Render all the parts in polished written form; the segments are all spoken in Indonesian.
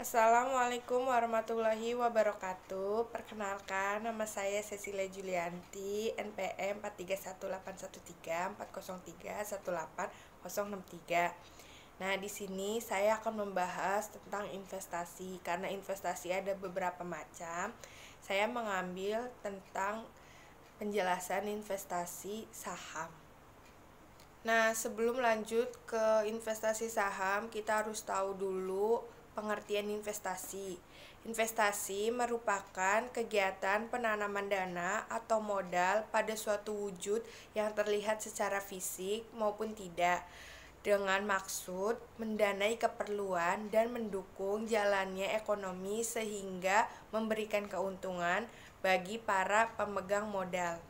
Assalamualaikum warahmatullahi wabarakatuh. Perkenalkan, nama saya Cecilia Julianti, NPM 431813403186063. Nah, di sini saya akan membahas tentang investasi. Karena investasi ada beberapa macam, saya mengambil tentang penjelasan investasi saham. Nah, sebelum lanjut ke investasi saham, kita harus tahu dulu pengertian investasi. Investasi merupakan kegiatan penanaman dana atau modal pada suatu wujud yang terlihat secara fisik maupun tidak, dengan maksud mendanai keperluan dan mendukung jalannya ekonomi sehingga memberikan keuntungan bagi para pemegang modal.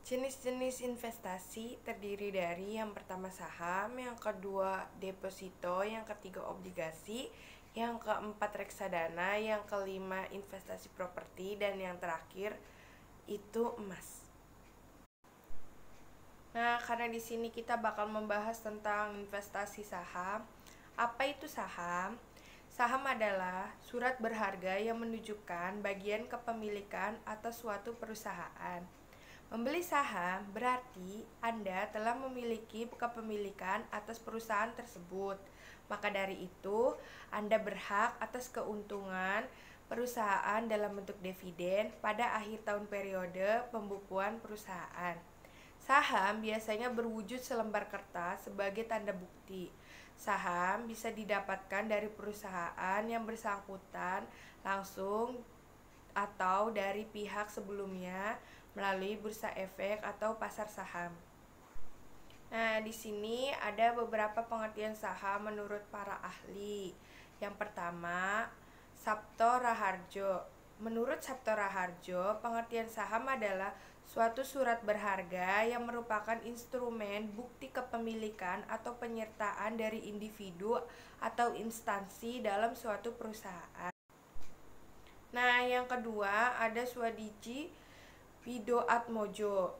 Jenis-jenis investasi terdiri dari yang pertama saham, yang kedua deposito, yang ketiga obligasi, yang keempat reksadana, yang kelima investasi properti, dan yang terakhir itu emas. Nah, karena di sini kita bakal membahas tentang investasi saham. Apa itu saham? Saham adalah surat berharga yang menunjukkan bagian kepemilikan atas suatu perusahaan. Membeli saham berarti Anda telah memiliki kepemilikan atas perusahaan tersebut. Maka dari itu, Anda berhak atas keuntungan perusahaan dalam bentuk dividen pada akhir tahun periode pembukuan perusahaan. Saham biasanya berwujud selembar kertas sebagai tanda bukti. Saham bisa didapatkan dari perusahaan yang bersangkutan langsung atau dari pihak sebelumnya melalui bursa efek atau pasar saham. Nah, di sini ada beberapa pengertian saham menurut para ahli. Yang pertama, Sabto Raharjo. Menurut Sabto Raharjo, pengertian saham adalah suatu surat berharga yang merupakan instrumen bukti kepemilikan atau penyertaan dari individu atau instansi dalam suatu perusahaan. Nah, yang kedua ada Swadiji Widoatmojo.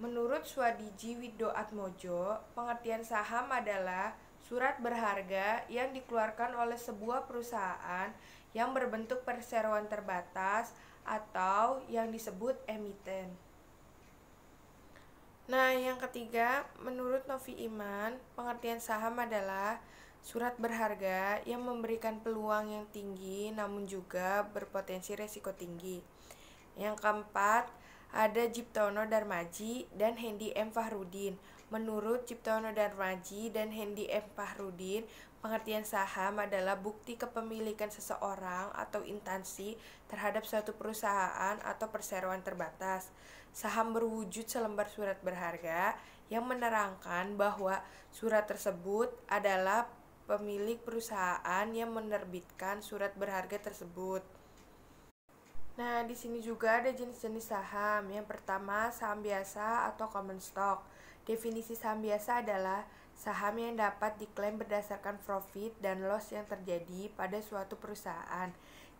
Menurut Swadiji Widoatmojo, pengertian saham adalah surat berharga yang dikeluarkan oleh sebuah perusahaan yang berbentuk perseroan terbatas atau yang disebut emiten. Nah, yang ketiga, menurut Novi Iman, pengertian saham adalah surat berharga yang memberikan peluang yang tinggi namun juga berpotensi resiko tinggi. Yang keempat, ada Ciptono Darmaji dan Hendy M. Fahrudin. Menurut Ciptono Darmaji dan Hendy M. Fahrudin, pengertian saham adalah bukti kepemilikan seseorang atau instansi terhadap suatu perusahaan atau perseroan terbatas. Saham berwujud selembar surat berharga yang menerangkan bahwa surat tersebut adalah pemilik perusahaan yang menerbitkan surat berharga tersebut. Nah, di sini juga ada jenis-jenis saham. Yang pertama, saham biasa atau common stock. Definisi saham biasa adalah saham yang dapat diklaim berdasarkan profit dan loss yang terjadi pada suatu perusahaan.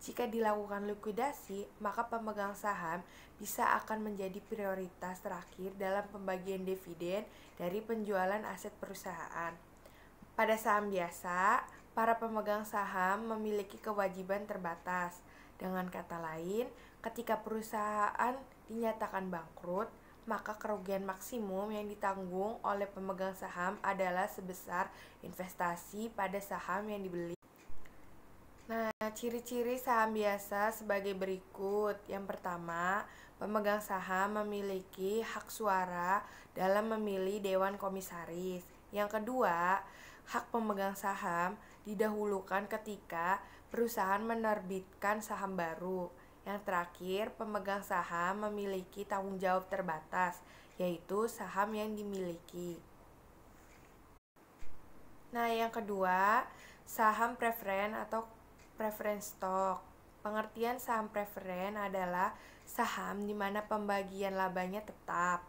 Jika dilakukan likuidasi, maka pemegang saham bisa akan menjadi prioritas terakhir dalam pembagian dividen dari penjualan aset perusahaan. Pada saham biasa, para pemegang saham memiliki kewajiban terbatas. Dengan kata lain, ketika perusahaan dinyatakan bangkrut, maka kerugian maksimum yang ditanggung oleh pemegang saham adalah sebesar investasi pada saham yang dibeli. Nah, ciri-ciri saham biasa sebagai berikut. Yang pertama, pemegang saham memiliki hak suara dalam memilih dewan komisaris. Yang kedua, hak pemegang saham didahulukan ketika perusahaan menerbitkan saham baru. Yang terakhir, pemegang saham memiliki tanggung jawab terbatas, yaitu saham yang dimiliki. Nah, yang kedua, saham preferen atau preference stock. Pengertian saham preferen adalah saham di mana pembagian labanya tetap.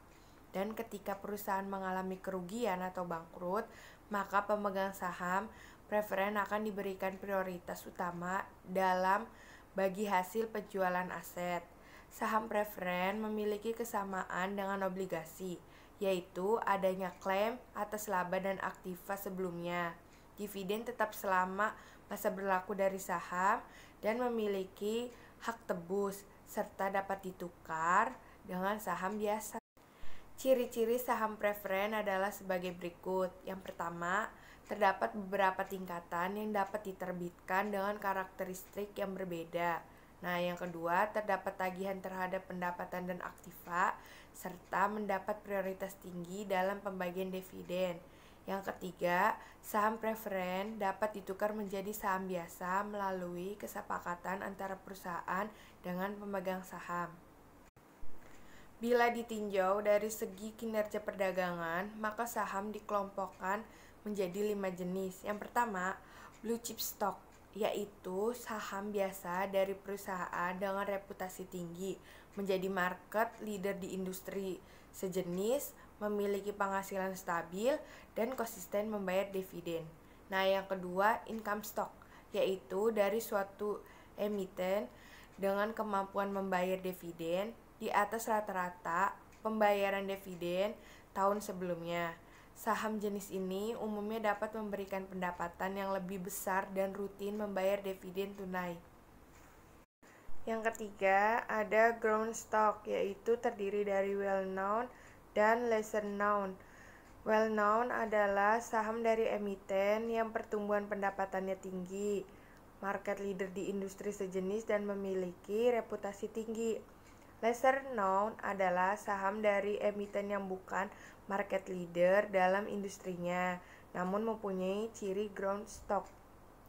Dan ketika perusahaan mengalami kerugian atau bangkrut, maka pemegang saham preferen akan diberikan prioritas utama dalam bagi hasil penjualan aset. Saham preferen memiliki kesamaan dengan obligasi, yaitu adanya klaim atas laba dan aktiva sebelumnya. Dividen tetap selama masa berlaku dari saham, dan memiliki hak tebus, serta dapat ditukar dengan saham biasa. Ciri-ciri saham preferen adalah sebagai berikut. Yang pertama, terdapat beberapa tingkatan yang dapat diterbitkan dengan karakteristik yang berbeda. Nah, yang kedua, terdapat tagihan terhadap pendapatan dan aktiva, serta mendapat prioritas tinggi dalam pembagian dividen. Yang ketiga, saham preferen dapat ditukar menjadi saham biasa melalui kesepakatan antara perusahaan dengan pemegang saham. Bila ditinjau dari segi kinerja perdagangan, maka saham dikelompokkan menjadi 5 jenis. Yang pertama, blue chip stock, yaitu saham biasa dari perusahaan dengan reputasi tinggi, menjadi market leader di industri sejenis, memiliki penghasilan stabil, dan konsisten membayar dividen. Nah, yang kedua, income stock, yaitu dari suatu emiten dengan kemampuan membayar dividen di atas rata-rata pembayaran dividen tahun sebelumnya. Saham jenis ini umumnya dapat memberikan pendapatan yang lebih besar dan rutin membayar dividen tunai. Yang ketiga, ada growth stock, yaitu terdiri dari well-known dan lesser-known. Well-known adalah saham dari emiten yang pertumbuhan pendapatannya tinggi, market leader di industri sejenis dan memiliki reputasi tinggi. Lesser known adalah saham dari emiten yang bukan market leader dalam industrinya, namun mempunyai ciri growth stock.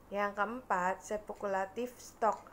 Yang keempat, speculative stock,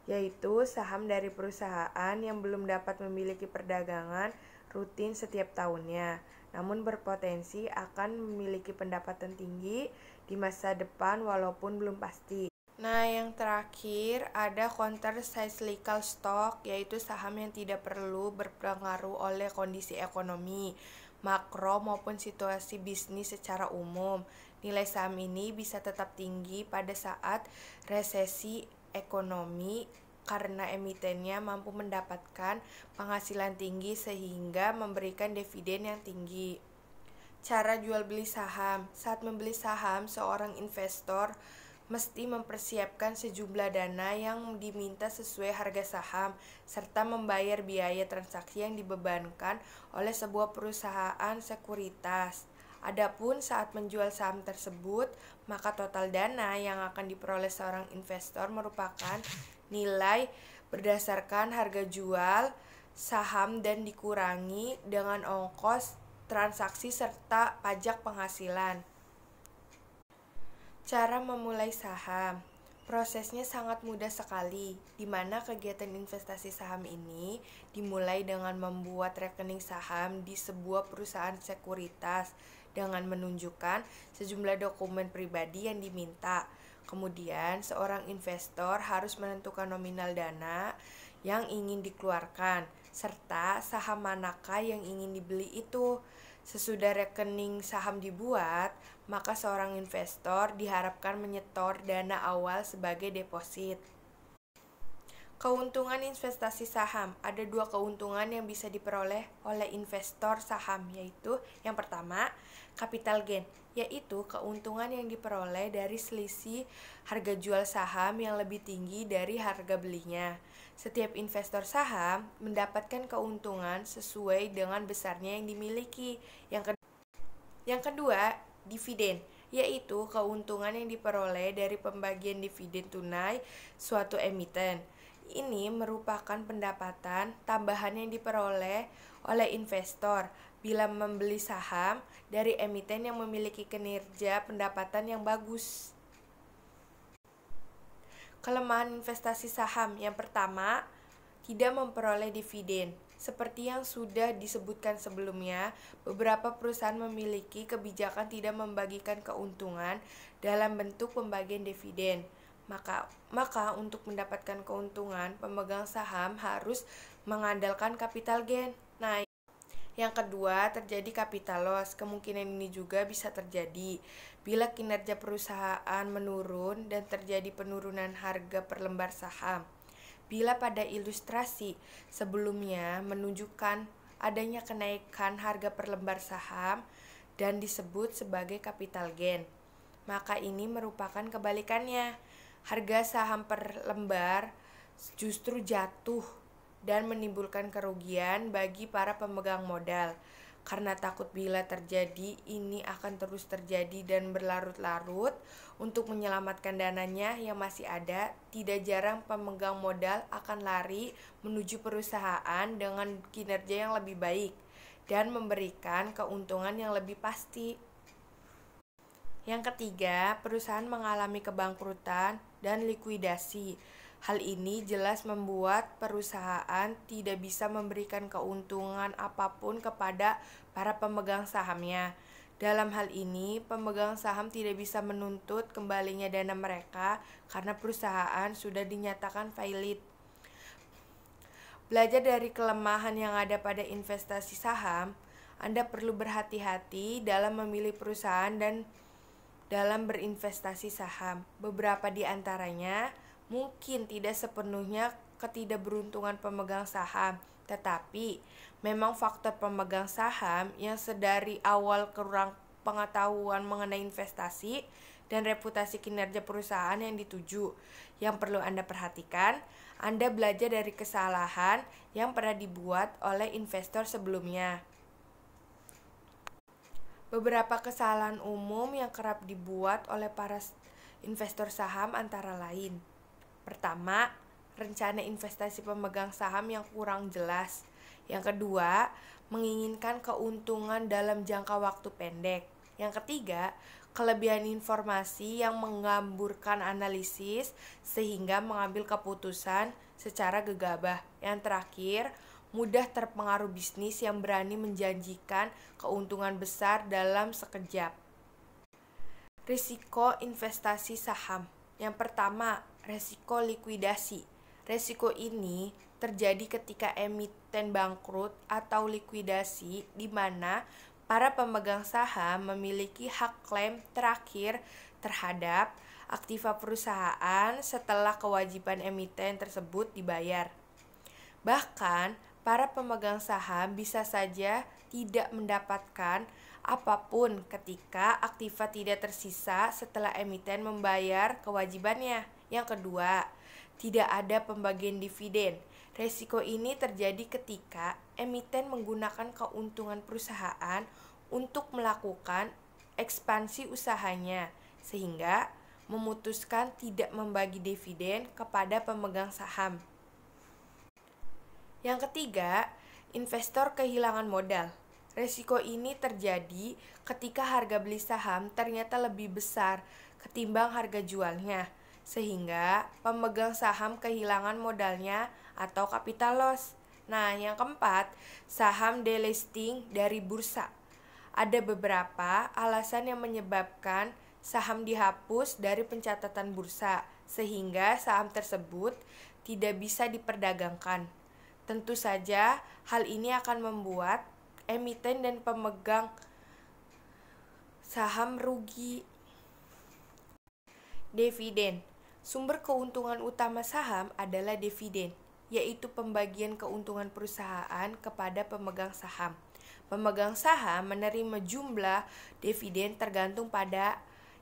yaitu saham dari perusahaan yang belum dapat memiliki perdagangan rutin setiap tahunnya, namun berpotensi akan memiliki pendapatan tinggi di masa depan walaupun belum pasti. Nah, yang terakhir ada counter cyclical stock, yaitu saham yang tidak perlu berpengaruh oleh kondisi ekonomi, makro maupun situasi bisnis secara umum. Nilai saham ini bisa tetap tinggi pada saat resesi ekonomi karena emitennya mampu mendapatkan penghasilan tinggi sehingga memberikan dividen yang tinggi. Cara jual beli saham. Saat membeli saham, seorang investor mesti mempersiapkan sejumlah dana yang diminta sesuai harga saham, serta membayar biaya transaksi yang dibebankan oleh sebuah perusahaan sekuritas. Adapun saat menjual saham tersebut, maka total dana yang akan diperoleh seorang investor merupakan nilai berdasarkan harga jual saham dan dikurangi dengan ongkos transaksi serta pajak penghasilan. Cara memulai saham. Prosesnya sangat mudah sekali, di mana kegiatan investasi saham ini dimulai dengan membuat rekening saham di sebuah perusahaan sekuritas dengan menunjukkan sejumlah dokumen pribadi yang diminta. Kemudian, seorang investor harus menentukan nominal dana yang ingin dikeluarkan, serta saham manakah yang ingin dibeli itu. Sesudah rekening saham dibuat, maka seorang investor diharapkan menyetor dana awal sebagai deposit. Keuntungan investasi saham. Ada 2 keuntungan yang bisa diperoleh oleh investor saham, yaitu yang pertama, capital gain, yaitu keuntungan yang diperoleh dari selisih harga jual saham yang lebih tinggi dari harga belinya. Setiap investor saham mendapatkan keuntungan sesuai dengan besarnya yang dimiliki. Yang kedua, dividen, yaitu keuntungan yang diperoleh dari pembagian dividen tunai suatu emiten. Ini merupakan pendapatan tambahan yang diperoleh oleh investor bila membeli saham dari emiten yang memiliki kinerja pendapatan yang bagus. Kelemahan investasi saham. Yang pertama, tidak memperoleh dividen. Seperti yang sudah disebutkan sebelumnya, beberapa perusahaan memiliki kebijakan tidak membagikan keuntungan dalam bentuk pembagian dividen. Maka untuk mendapatkan keuntungan, pemegang saham harus mengandalkan capital gain. Nah, yang kedua, terjadi capital loss. Kemungkinan ini juga bisa terjadi bila kinerja perusahaan menurun dan terjadi penurunan harga per lembar saham. Bila pada ilustrasi sebelumnya menunjukkan adanya kenaikan harga per lembar saham dan disebut sebagai capital gain, maka ini merupakan kebalikannya. Harga saham per lembar justru jatuh dan menimbulkan kerugian bagi para pemegang modal. Karena takut bila terjadi, ini akan terus terjadi dan berlarut-larut. Untuk menyelamatkan dananya yang masih ada, tidak jarang pemegang modal akan lari menuju perusahaan dengan kinerja yang lebih baik dan memberikan keuntungan yang lebih pasti. Yang ketiga, perusahaan mengalami kebangkrutan dan likuidasi. Hal ini jelas membuat perusahaan tidak bisa memberikan keuntungan apapun kepada para pemegang sahamnya. Dalam hal ini, pemegang saham tidak bisa menuntut kembalinya dana mereka karena perusahaan sudah dinyatakan failit. Belajar dari kelemahan yang ada pada investasi saham, Anda perlu berhati-hati dalam memilih perusahaan dan dalam berinvestasi saham. Beberapa di antaranya mungkin tidak sepenuhnya ketidakberuntungan pemegang saham, tetapi memang faktor pemegang saham yang sedari awal kurang pengetahuan mengenai investasi dan reputasi kinerja perusahaan yang dituju. Yang perlu Anda perhatikan, Anda belajar dari kesalahan yang pernah dibuat oleh investor sebelumnya. Beberapa kesalahan umum yang kerap dibuat oleh para investor saham antara lain: pertama, rencana investasi pemegang saham yang kurang jelas. Yang kedua, menginginkan keuntungan dalam jangka waktu pendek. Yang ketiga, kelebihan informasi yang menggamburkan analisis sehingga mengambil keputusan secara gegabah. Yang terakhir, mudah terpengaruh bisnis yang berani menjanjikan keuntungan besar dalam sekejap. Risiko investasi saham. Yang pertama, risiko likuidasi. Risiko ini terjadi ketika emiten bangkrut atau likuidasi, di mana para pemegang saham memiliki hak klaim terakhir terhadap aktiva perusahaan setelah kewajiban emiten tersebut dibayar. Bahkan, para pemegang saham bisa saja tidak mendapatkan apapun ketika aktiva tidak tersisa setelah emiten membayar kewajibannya. Yang kedua, tidak ada pembagian dividen. Resiko ini terjadi ketika emiten menggunakan keuntungan perusahaan untuk melakukan ekspansi usahanya, sehingga memutuskan tidak membagi dividen kepada pemegang saham. Yang ketiga, investor kehilangan modal. Resiko ini terjadi ketika harga beli saham ternyata lebih besar ketimbang harga jualnya, sehingga pemegang saham kehilangan modalnya atau capital loss. Nah, yang keempat, saham delisting dari bursa. Ada beberapa alasan yang menyebabkan saham dihapus dari pencatatan bursa, sehingga saham tersebut tidak bisa diperdagangkan. Tentu saja, hal ini akan membuat emiten dan pemegang saham rugi. Dividen. Sumber keuntungan utama saham adalah dividen, yaitu pembagian keuntungan perusahaan kepada pemegang saham. Pemegang saham menerima jumlah dividen tergantung pada,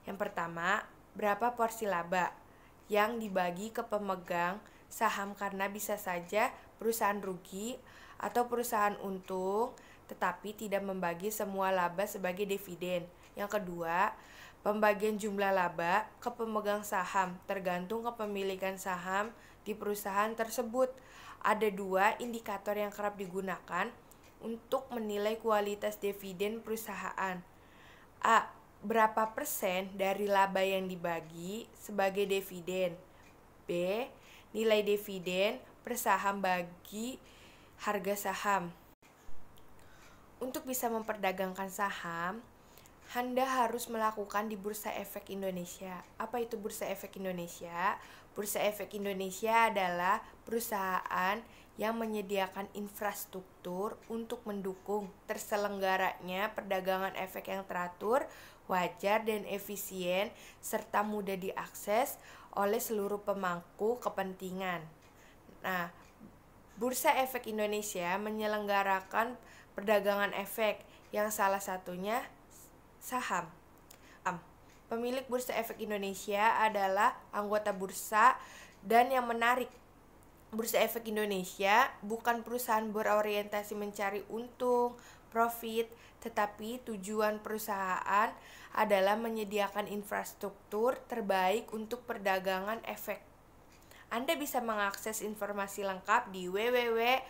yang pertama, berapa porsi laba yang dibagi ke pemegang saham, karena bisa saja perusahaan rugi atau perusahaan untung tetapi tidak membagi semua laba sebagai dividen. Yang kedua, pembagian jumlah laba ke pemegang saham tergantung kepemilikan saham di perusahaan tersebut. Ada dua indikator yang kerap digunakan untuk menilai kualitas dividen perusahaan. A. Berapa persen dari laba yang dibagi sebagai dividen. B. Nilai dividen per saham bagi harga saham. Untuk bisa memperdagangkan saham, Anda harus melakukan di Bursa Efek Indonesia. Apa itu Bursa Efek Indonesia? Bursa Efek Indonesia adalah perusahaan yang menyediakan infrastruktur untuk mendukung terselenggaranya perdagangan efek yang teratur, wajar dan efisien, serta mudah diakses oleh seluruh pemangku kepentingan. Nah, Bursa Efek Indonesia menyelenggarakan perdagangan efek yang salah satunya saham. Pemilik Bursa Efek Indonesia adalah anggota bursa, dan yang menarik, Bursa Efek Indonesia bukan perusahaan berorientasi mencari untung, profit, tetapi tujuan perusahaan adalah menyediakan infrastruktur terbaik untuk perdagangan efek. Anda bisa mengakses informasi lengkap di www.idx.com.id,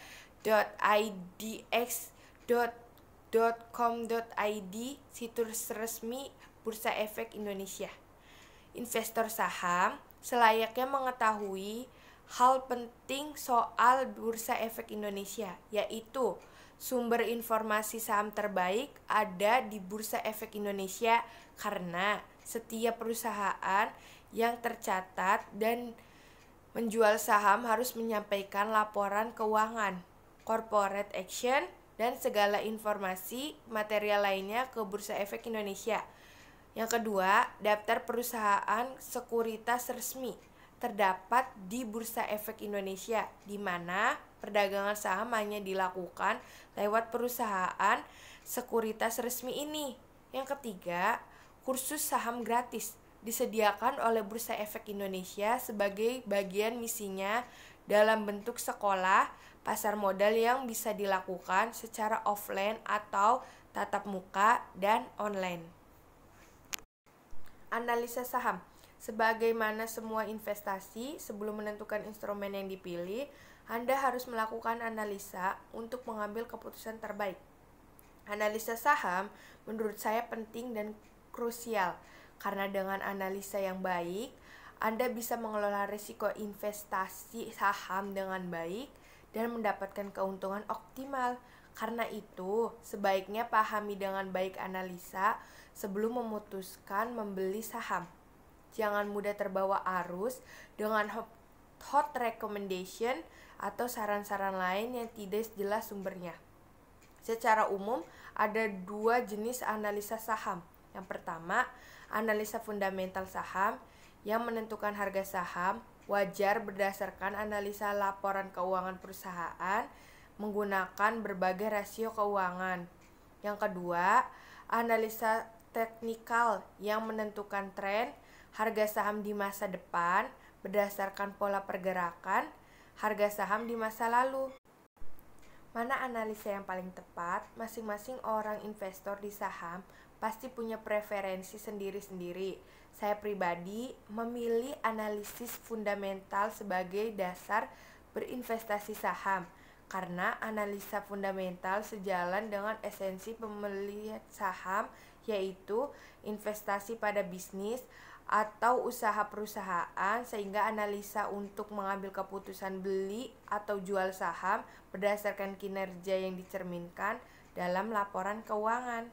situs resmi Bursa Efek Indonesia. Investor saham selayaknya mengetahui hal penting soal Bursa Efek Indonesia, yaitu sumber informasi saham terbaik ada di Bursa Efek Indonesia karena setiap perusahaan yang tercatat dan menjual saham harus menyampaikan laporan keuangan, corporate action, dan segala informasi material lainnya ke Bursa Efek Indonesia. Yang kedua, daftar perusahaan sekuritas resmi terdapat di Bursa Efek Indonesia, di mana perdagangan saham hanya dilakukan lewat perusahaan sekuritas resmi ini. Yang ketiga, kursus saham gratis disediakan oleh Bursa Efek Indonesia sebagai bagian misinya dalam bentuk sekolah pasar modal yang bisa dilakukan secara offline atau tatap muka dan online. Analisa saham. Sebagaimana semua investasi, sebelum menentukan instrumen yang dipilih, Anda harus melakukan analisa untuk mengambil keputusan terbaik. Analisa saham menurut saya penting dan krusial, karena dengan analisa yang baik, Anda bisa mengelola risiko investasi saham dengan baik dan mendapatkan keuntungan optimal. Karena itu, sebaiknya pahami dengan baik analisa sebelum memutuskan membeli saham. Jangan mudah terbawa arus dengan hot recommendation atau saran-saran lain yang tidak jelas sumbernya. Secara umum, ada dua jenis analisa saham. Yang pertama, analisa fundamental saham yang menentukan harga saham wajar berdasarkan analisa laporan keuangan perusahaan menggunakan berbagai rasio keuangan. Yang kedua, analisa teknikal yang menentukan tren harga saham di masa depan berdasarkan pola pergerakan harga saham di masa lalu. Mana analisa yang paling tepat? Masing-masing orang investor di saham pasti punya preferensi sendiri-sendiri. Saya pribadi memilih analisis fundamental sebagai dasar berinvestasi saham, karena analisa fundamental sejalan dengan esensi pemilihan saham, yaitu investasi pada bisnis atau usaha perusahaan, sehingga analisa untuk mengambil keputusan beli atau jual saham berdasarkan kinerja yang dicerminkan dalam laporan keuangan.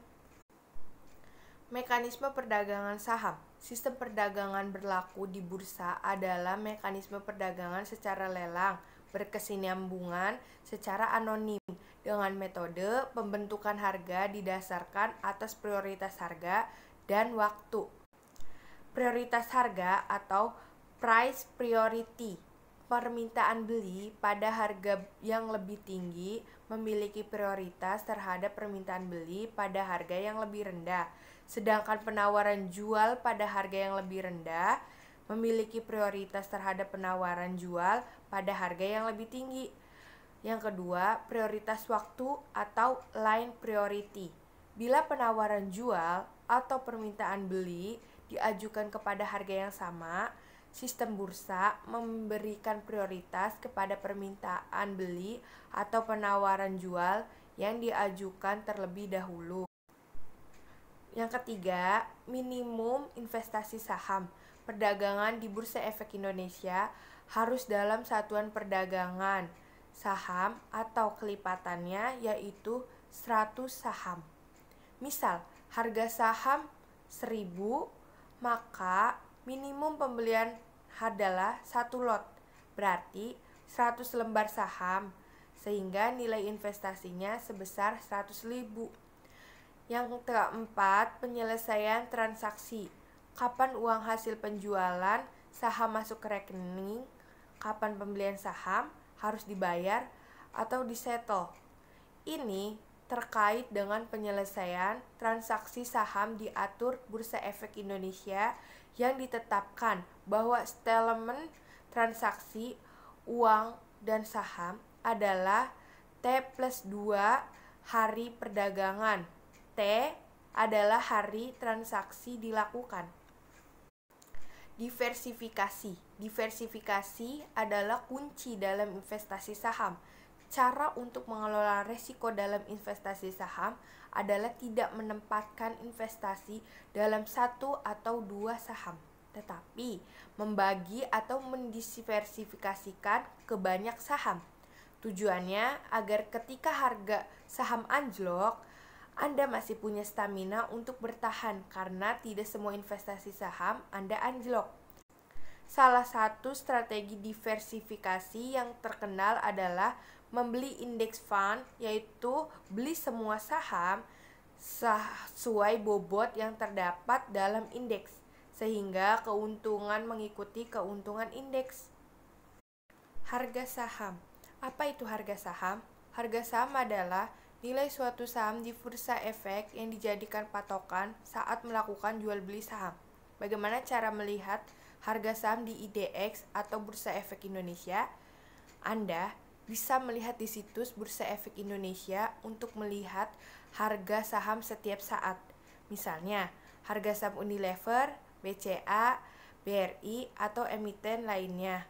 Mekanisme perdagangan saham. Sistem perdagangan berlaku di bursa adalah mekanisme perdagangan secara lelang, berkesinambungan secara anonim, dengan metode pembentukan harga didasarkan atas prioritas harga dan waktu. Prioritas harga atau price priority. Permintaan beli pada harga yang lebih tinggi memiliki prioritas terhadap permintaan beli pada harga yang lebih rendah. Sedangkan penawaran jual pada harga yang lebih rendah memiliki prioritas terhadap penawaran jual pada harga yang lebih tinggi. Yang kedua, prioritas waktu atau line priority. Bila penawaran jual atau permintaan beli diajukan kepada harga yang sama, sistem bursa memberikan prioritas kepada permintaan beli atau penawaran jual yang diajukan terlebih dahulu. Yang ketiga, minimum investasi saham. Perdagangan di Bursa Efek Indonesia harus dalam satuan perdagangan saham atau kelipatannya, yaitu 100 saham. Misal, harga saham 1000, maka minimum pembelian adalah 1 lot, berarti 100 lembar saham, sehingga nilai investasinya sebesar 100.000. Yang keempat, penyelesaian transaksi. Kapan uang hasil penjualan saham masuk ke rekening, kapan pembelian saham harus dibayar atau disettle. Ini terkait dengan penyelesaian transaksi saham diatur Bursa Efek Indonesia yang ditetapkan bahwa settlement transaksi uang dan saham adalah T+2 hari perdagangan. T adalah hari transaksi dilakukan. Diversifikasi. Diversifikasi adalah kunci dalam investasi saham. Cara untuk mengelola risiko dalam investasi saham adalah tidak menempatkan investasi dalam satu atau dua saham, tetapi membagi atau mendiversifikasikan ke banyak saham. Tujuannya agar ketika harga saham anjlok, Anda masih punya stamina untuk bertahan karena tidak semua investasi saham Anda anjlok. Salah satu strategi diversifikasi yang terkenal adalah membeli index fund, yaitu beli semua saham sesuai bobot yang terdapat dalam indeks, sehingga keuntungan mengikuti keuntungan indeks. Harga saham. Apa itu harga saham? Harga saham adalah nilai suatu saham di Bursa Efek yang dijadikan patokan saat melakukan jual beli saham. Bagaimana cara melihat harga saham di IDX atau Bursa Efek Indonesia? Anda bisa melihat di situs Bursa Efek Indonesia untuk melihat harga saham setiap saat. Misalnya, harga saham Unilever, BCA, BRI, atau emiten lainnya.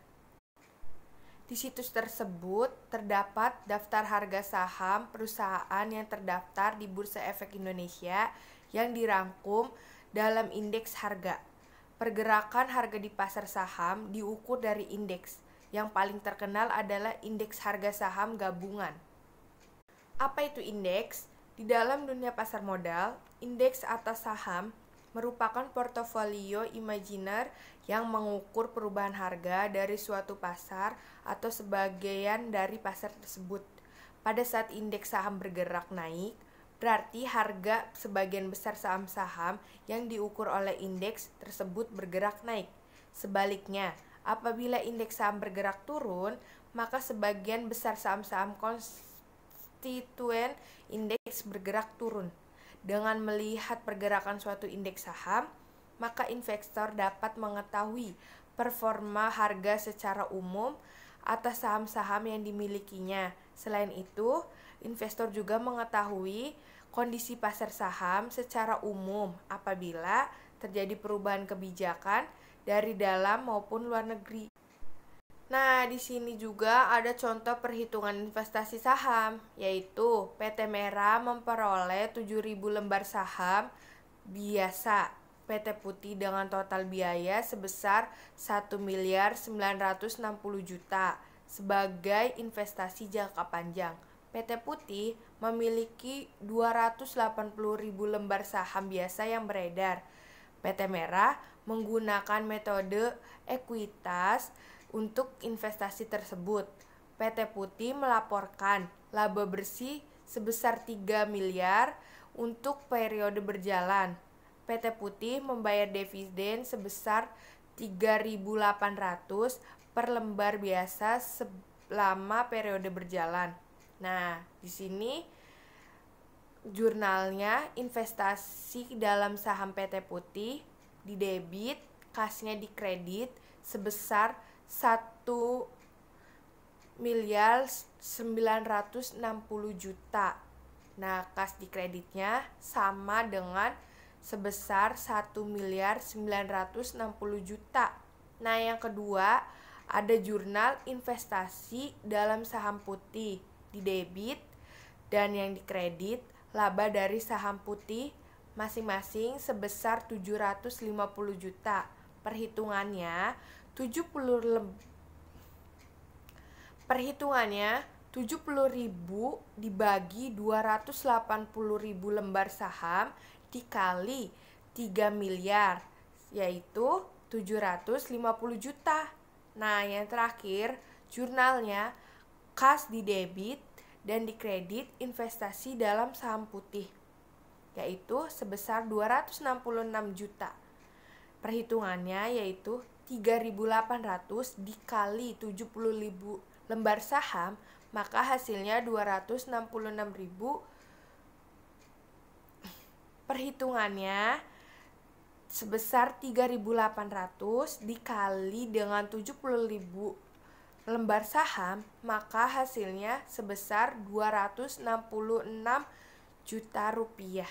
Di situs tersebut terdapat daftar harga saham perusahaan yang terdaftar di Bursa Efek Indonesia yang dirangkum dalam indeks harga. Pergerakan harga di pasar saham diukur dari indeks. Yang paling terkenal adalah indeks harga saham gabungan. Apa itu indeks? Di dalam dunia pasar modal, indeks atas saham merupakan portofolio imajiner yang mengukur perubahan harga dari suatu pasar atau sebagian dari pasar tersebut. Pada saat indeks saham bergerak naik, berarti harga sebagian besar saham-saham yang diukur oleh indeks tersebut bergerak naik. Sebaliknya, apabila indeks saham bergerak turun, maka sebagian besar saham-saham konstituen indeks bergerak turun. Dengan melihat pergerakan suatu indeks saham, maka investor dapat mengetahui performa harga secara umum atas saham-saham yang dimilikinya. Selain itu, investor juga mengetahui kondisi pasar saham secara umum apabila terjadi perubahan kebijakan dari dalam maupun luar negeri. Nah, di sini juga ada contoh perhitungan investasi saham, yaitu PT Merah memperoleh 7.000 lembar saham biasa PT Putih dengan total biaya sebesar 1.960 juta sebagai investasi jangka panjang. PT Putih memiliki 280.000 lembar saham biasa yang beredar. PT Merah menggunakan metode ekuitas untuk investasi tersebut. PT Putih melaporkan laba bersih sebesar 3 miliar untuk periode berjalan. PT Putih membayar dividen sebesar 3.800 per lembar biasa selama periode berjalan. Nah, di sini jurnalnya investasi dalam saham PT Putih di debit, kasnya di kredit sebesar 1.960 juta. Nah, kas di kreditnya sama dengan sebesar 1.960 juta. Nah, yang kedua ada jurnal investasi dalam saham putih di debit dan yang di kredit laba dari saham putih masing-masing sebesar 750 juta. Perhitungannya 70.000 dibagi 280.000 lembar saham dikali 3 miliar, yaitu 750 juta. Nah, yang terakhir, jurnalnya kas di debit dan di kredit investasi dalam saham putih, yaitu sebesar 266 juta. Perhitungannya yaitu 3.800 dikali 70.000 lembar saham, maka hasilnya 266.000 Perhitungannya sebesar 3.800 dikali dengan 70.000 lembar saham, maka hasilnya sebesar 266 juta rupiah.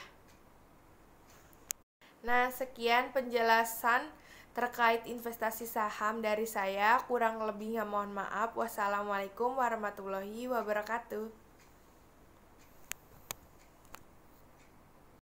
Nah, sekian penjelasan terkait investasi saham dari saya. Kurang lebihnya mohon maaf. Wassalamualaikum warahmatullahi wabarakatuh.